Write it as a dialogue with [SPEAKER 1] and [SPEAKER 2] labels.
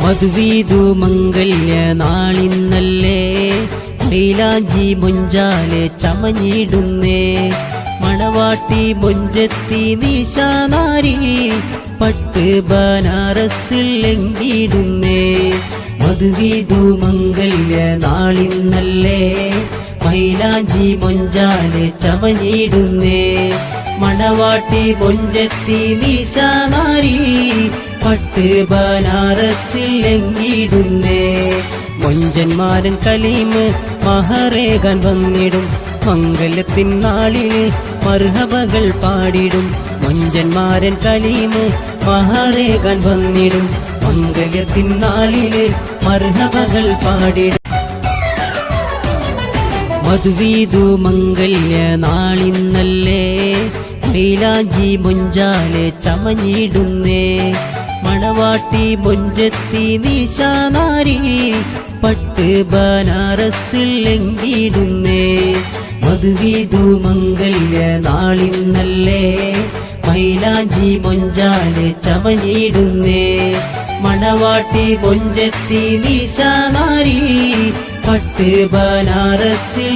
[SPEAKER 1] മധുവീതു മംഗല്യ നാളിന്നല്ലേ മൈലാഞ്ചി മൊഞ്ചാലെ ചമഞ്ഞിടുന്നേ മണവാട്ടി മൊഞ്ചത്തി നിശാനാരി പട്ട് ബനാറസിൽ ലംഘിടുന്നേ മധുവീതു മംഗല്യ നാളിന്നല്ലേ മൈലാഞ്ചി മൊഞ്ചാലെ ചമഞ്ഞിടുന്നേ മണവാട്ടി മൊഞ്ചത്തി നിശാനാരി പട്ട് ബനാറസിൽ ലംഘിടുന്നേ മൊഞ്ചന്മാരൻ കലീമ് മഹറേകാൻ വന്നിടും മംഗലത്തിൻ നാളില് മർഹബകൾ പാടിടും മൊഞ്ചന്മാരൻ കലീമ് മഹറേകാൻ വന്നിടും മംഗലത്തിൻ നാളില് മർഹബകൾ പാടിടും മധുവീതു മംഗല്യ നാളിന്നല്ലേ മൈലാഞ്ചി മൊഞ്ചാലെ ചമഞ്ഞിടുന്നേ മണവാട്ടി മൊഞ്ചത്തി നിശാനാരി പട്ട് ബനാറസിൽ ലംഘിടുന്നേ മധുവീതു മംഗല്യ നാളിന്നല്ലേ മൈലാഞ്ചി മൊഞ്ചാലെ ചമഞ്ഞിടുന്നേ മണവാട്ടി മൊഞ്ചത്തി നിശാനാരി പട്ട് ബനാറസിൽ